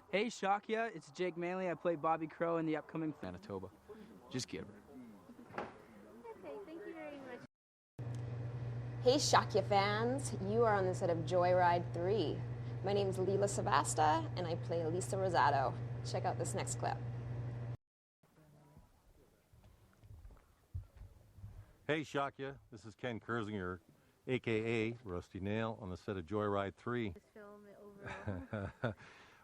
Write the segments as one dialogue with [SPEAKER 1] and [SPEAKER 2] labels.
[SPEAKER 1] Hey, Shockya, it's Jake Manley. I play Bobby Crow in the upcoming
[SPEAKER 2] Manitoba. Just give her.
[SPEAKER 3] Okay, thank you very much.
[SPEAKER 4] Hey Shockya fans, you are on the set of Joyride 3. My name is Leela Savasta and I play Lisa Rosato. Check out this next clip.
[SPEAKER 5] Hey Shockya, this is Ken Kersinger, aka Rusty Nail, on the set of Joyride 3.
[SPEAKER 3] This film overall.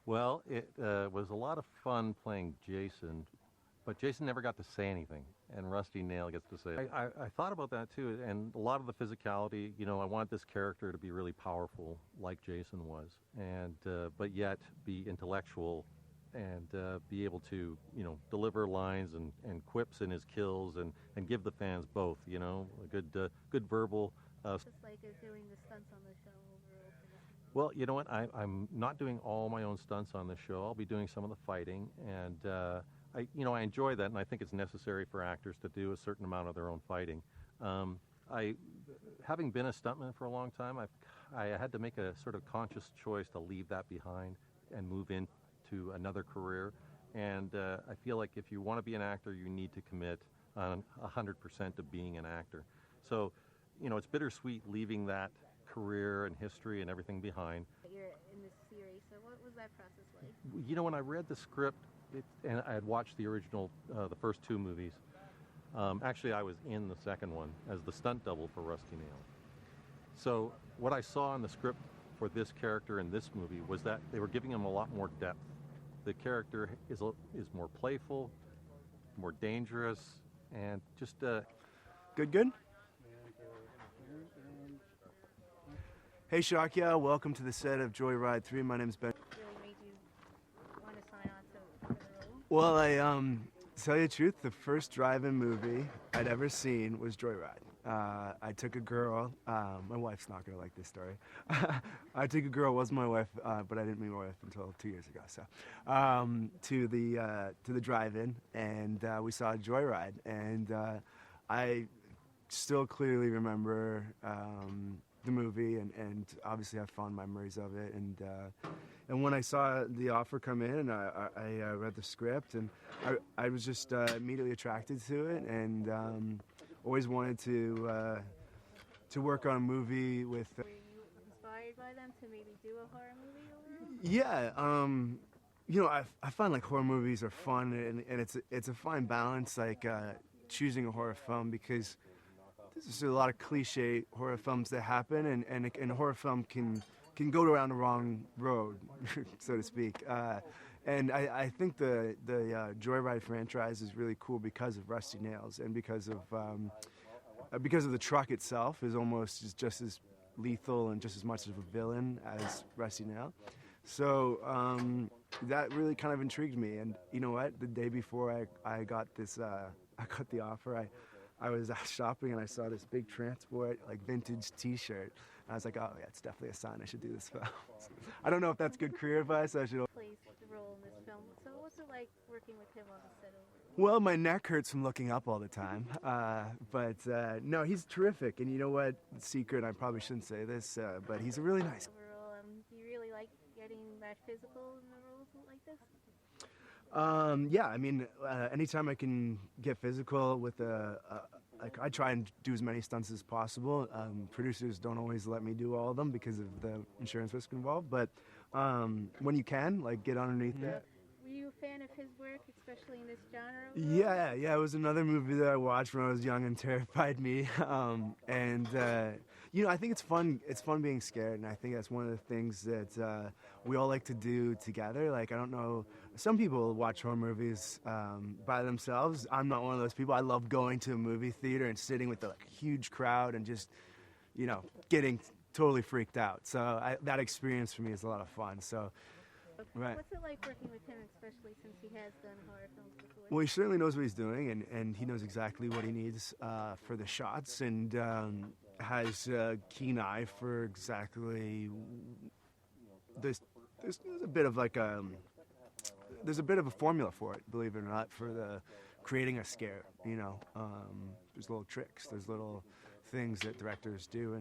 [SPEAKER 5] Well, it was a lot of fun playing Jason, but Jason never got to say anything, and Rusty Nail gets to say it. I thought about that too, and a lot of the physicality, you know, I want this character to be really powerful like Jason was, and but yet be intellectual and be able to, you know, deliver lines and quips in his kills and give the fans both, you know, a good verbal.
[SPEAKER 3] Just like doing the stunts on the show overall.
[SPEAKER 5] Well, you know what, I'm not doing all my own stunts on this show. I'll be doing some of the fighting, and I enjoy that, and I think it's necessary for actors to do a certain amount of their own fighting. Having been a stuntman for a long time, I had to make a sort of conscious choice to leave that behind and move into another career. And I feel like if you want to be an actor, you need to commit 100% to being an actor. So, you know, it's bittersweet leaving that career and history and everything behind.
[SPEAKER 3] You're in this series, so what was that process like?
[SPEAKER 5] You know, when I read the script, and I had watched the original, the first two movies, actually I was in the second one as the stunt double for Rusty Nail. So what I saw in the script for this character in this movie was that they were giving him a lot more depth. The character is more playful, more dangerous, and just...
[SPEAKER 6] Good? Hey Shockya, welcome to the set of Joyride 3. My name's Ben.
[SPEAKER 3] Really made you want to sign on to the role?
[SPEAKER 6] Well, tell you the truth, the first drive-in movie I'd ever seen was Joyride. I took a girl, my wife's not gonna like this story. I took a girl, wasn't my wife, but I didn't meet my wife until 2 years ago, so, to the drive-in, and we saw Joyride, and I still clearly remember the movie, and obviously have fond memories of it, and when I saw the offer come in, and I read the script, and I was just immediately attracted to it, and always wanted to work on a movie with.
[SPEAKER 3] Were you inspired by them to maybe do a horror movie overall?
[SPEAKER 6] Yeah, you know, I find like horror movies are fun, and it's a fine balance, like choosing a horror film, because there's a lot of cliche horror films that happen, and a horror film can go around the wrong road, so to speak. And I think the Joyride franchise is really cool because of Rusty Nails, and because of the truck itself is almost just as lethal and just as much of a villain as Rusty Nail. So that really kind of intrigued me. And you know what? The day before I got this, I got the offer. I was out shopping and I saw this big transport, like vintage T-shirt. I was like, oh yeah, it's definitely a sign I should do this film. I don't know if that's good career advice. I should.
[SPEAKER 3] Plays the role in this film. So what's it like working with him on the set overall?
[SPEAKER 6] Well, my neck hurts from looking up all the time. But no, he's terrific. And you know what? Secret, I probably shouldn't say this, but he's a really nice.
[SPEAKER 3] Overall, do you really like getting that physical in the roles like this?
[SPEAKER 6] Yeah, I mean, anytime I can get physical with like I try and do as many stunts as possible. Producers don't always let me do all of them because of the insurance risk involved, but when you can, like, get underneath that.
[SPEAKER 3] Were you a fan of his work, especially in this genre?
[SPEAKER 6] Yeah, it was another movie that I watched when I was young and terrified me. You know, I think it's fun being scared, and I think that's one of the things that we all like to do together. Like, I don't know, some people watch horror movies by themselves. I'm not one of those people. I love going to a movie theater and sitting with a huge crowd and just, you know, getting totally freaked out. So that experience for me is a lot of fun. So. Right.
[SPEAKER 3] What's it like working with him, especially since he has done horror films before?
[SPEAKER 6] Well, he certainly knows what he's doing, and he knows exactly what he needs for the shots, and has a keen eye for exactly. There's a bit of like there's a bit of a formula for it, believe it or not, for the creating a scare. You know, there's little tricks, there's little things that directors do,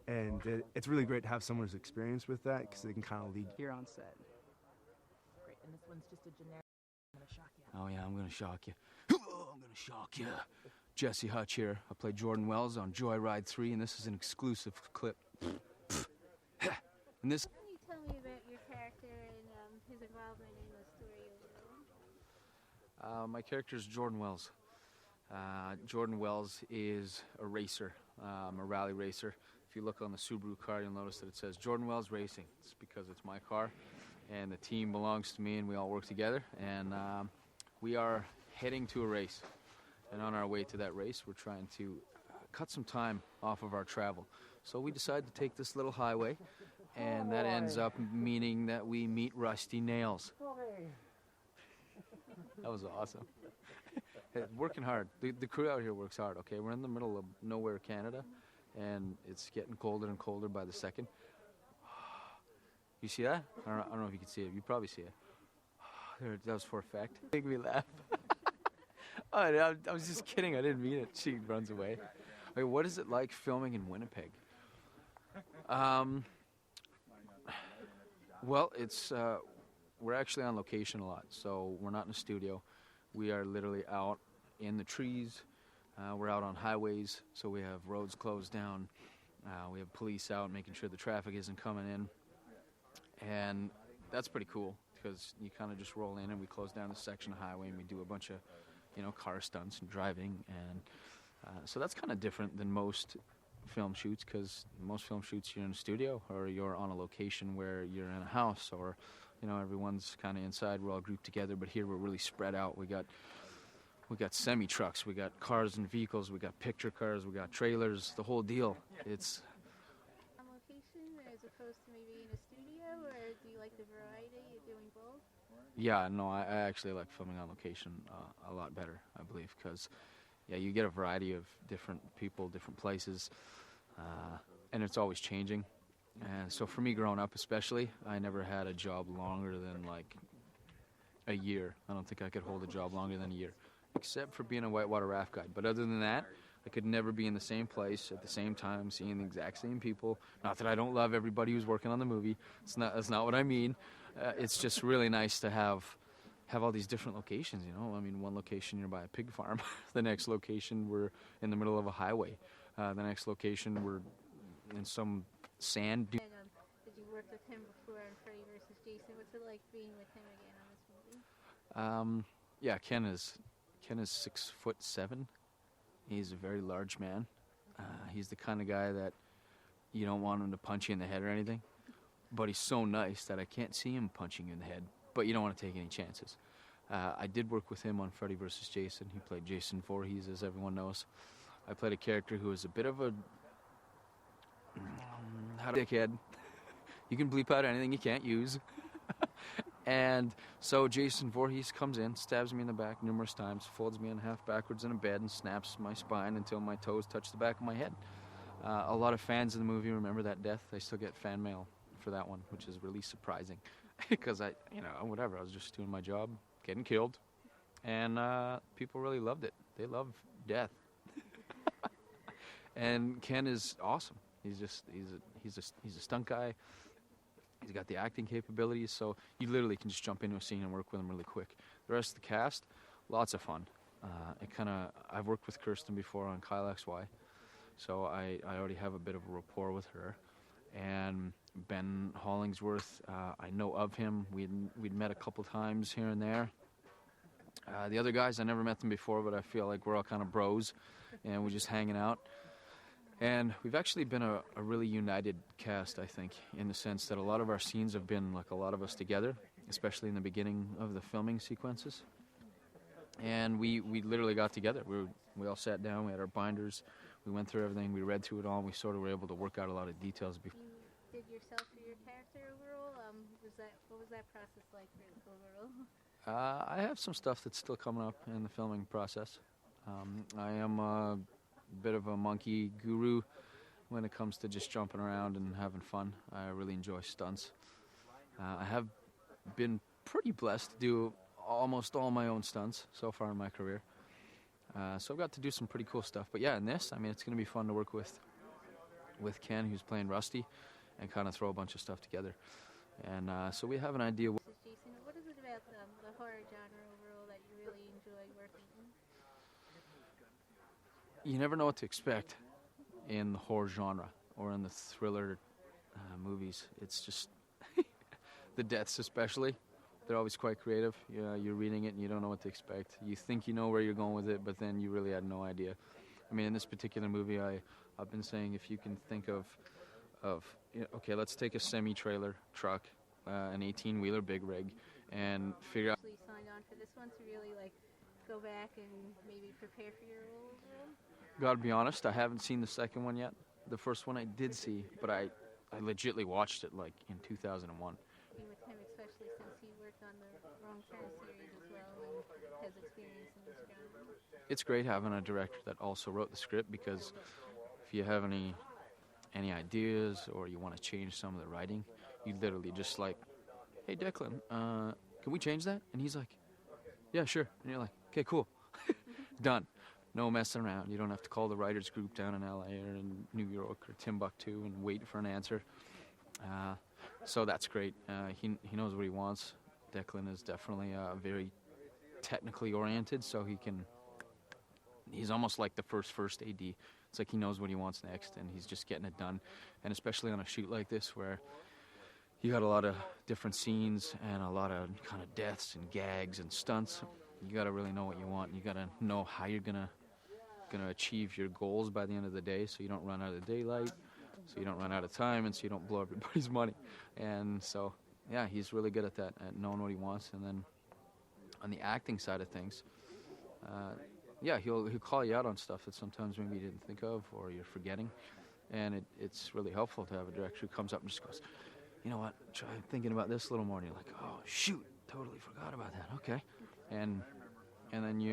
[SPEAKER 6] and it's really great to have someone who's experienced with that, because they can kind of lead.
[SPEAKER 1] Here on set. Great.
[SPEAKER 7] and this one's just a generic. I'm gonna shock you.
[SPEAKER 2] Oh yeah, I'm gonna shock you. I'm gonna shock you. Jesse Hutch here. I play Jordan Wells on Joyride 3, and this is an exclusive clip. And this.
[SPEAKER 3] Can you tell me about your character and his involvement in the story overall?
[SPEAKER 2] My character is Jordan Wells. Jordan Wells is a racer, a rally racer. If you look on the Subaru car, you'll notice that it says Jordan Wells Racing. It's because it's my car, and the team belongs to me, and we all work together. And we are heading to a race. And on our way to that race, we're trying to cut some time off of our travel. So we decide to take this little highway, and that ends up meaning that we meet Rusty Nails. That was awesome. Working hard. The crew out here works hard, okay? We're in the middle of nowhere, Canada, and it's getting colder and colder by the second. You see that? I don't know if you can see it. You probably see it. There, that was for effect. Make me laugh. Oh, I was just kidding. I didn't mean it. She runs away. Wait, what is it like filming in Winnipeg? Well, it's we're actually on location a lot, so we're not in a studio. We are literally out in the trees. We're out on highways, so we have roads closed down. We have police out making sure the traffic isn't coming in, and that's pretty cool because you kind of just roll in and we close down this section of highway and we do a bunch of, car stunts and driving, and so that's kind of different than most film shoots, because most film shoots you're in a studio or you're on a location where you're in a house, or everyone's kind of inside. We're all grouped together, but here we're really spread out. We got semi trucks, we got cars and vehicles, we got picture cars, we got trailers, the whole deal. It's
[SPEAKER 3] On location as opposed to maybe in a studio, or do you like the variety of doing both?
[SPEAKER 2] Yeah, no, I actually like filming on location a lot better, I believe, because, you get a variety of different people, different places, and it's always changing. And so for me growing up especially, I never had a job longer than like a year. I don't think I could hold a job longer than a year, except for being a whitewater raft guide. But other than that, I could never be in the same place at the same time, seeing the exact same people. Not that I don't love everybody who's working on the movie. That's not what I mean. It's just really nice to have all these different locations, I mean, one location you're by a pig farm. The next location we're in the middle of a highway. The next location we're in some sand dune.
[SPEAKER 3] And, did you work with him before on Freddy vs. Jason? What's it like being with him again on this movie?
[SPEAKER 2] Yeah, Ken is 6'7". He's a very large man. He's the kind of guy that you don't want him to punch you in the head or anything, but he's so nice that I can't see him punching you in the head, but you don't want to take any chances. I did work with him on Freddy vs. Jason. He played Jason Voorhees, as everyone knows. I played a character who was a bit of a dickhead. You can bleep out anything you can't use. And so Jason Voorhees comes in, stabs me in the back numerous times, folds me in half backwards in a bed, and snaps my spine until my toes touch the back of my head. A lot of fans of the movie remember that death. They still get fan mail for that one, which is really surprising. Because I was just doing my job, getting killed. And people really loved it. They love death. And Ken is awesome. He's a stunt guy. He's got the acting capabilities, so you literally can just jump into a scene and work with him really quick. The rest of the cast, lots of fun. I've worked with Kirsten before on Kyle XY, so I already have a bit of a rapport with her. And Ben Hollingsworth, I know of him. We'd met a couple times here and there. The other guys, I never met them before, but I feel like we're all kind of bros, and we're just hanging out. And we've actually been a really united cast, I think, in the sense that a lot of our scenes have been like a lot of us together, especially in the beginning of the filming sequences. And we literally got together. We all sat down, we had our binders, we went through everything, we read through it all, and we sort of were able to work out a lot of details.
[SPEAKER 3] You did yourself for your character overall? What was that process like for overall?
[SPEAKER 2] I have some stuff that's still coming up in the filming process. I am a bit of a monkey guru when it comes to just jumping around and having fun. I really enjoy stunts. I have been pretty blessed to do almost all my own stunts so far in my career. So I've got to do some pretty cool stuff. But yeah, in this, I mean, it's going to be fun to work with Ken, who's playing Rusty, and kind of throw a bunch of stuff together. And so we have an idea.
[SPEAKER 3] Jason, what is it about about the horror genre overall that you really enjoy working in?
[SPEAKER 2] You never know what to expect in the horror genre or in the thriller movies. It's just the deaths especially. They're always quite creative. You're reading it and you don't know what to expect. You think you know where you're going with it, but then you really had no idea. I mean, in this particular movie, I've been saying if you can think of okay, let's take a semi-trailer truck, an 18-wheeler big rig, and figure out.
[SPEAKER 3] Actually signed on for this one to really like go back and maybe prepare for your role overall?
[SPEAKER 2] Gotta be honest, I haven't seen the second one yet. The first one I did see, but I legitly watched it like in 2001.
[SPEAKER 3] With him, especially since he worked on the Wrong Turn series as well and has experience in this genre.
[SPEAKER 2] It's great having a director that also wrote the script, because if you have any ideas or you want to change some of the writing, you literally just like, hey Declan, can we change that? And he's like, yeah, sure. And you're like, okay, cool. Done. No messing around. You don't have to call the writers group down in LA or in New York or Timbuktu and wait for an answer. So that's great. He knows what he wants. Declan is definitely very technically oriented, so he's almost like the first AD. It's like he knows what he wants next, and he's just getting it done. And especially on a shoot like this, where you got a lot of different scenes and a lot of kind of deaths and gags and stunts, you got to really know what you want. You got to know how you're gonna achieve your goals by the end of the day, so you don't run out of daylight, so you don't run out of time, and so you don't blow everybody's money. And so, yeah, he's really good at that, at knowing what he wants. And then on the acting side of things, yeah, he'll call you out on stuff that sometimes maybe you didn't think of or you're forgetting. And it's really helpful to have a director who comes up and just goes, you know what, try thinking about this a little more. And you're like, oh, shoot, totally forgot about that. Okay. And then you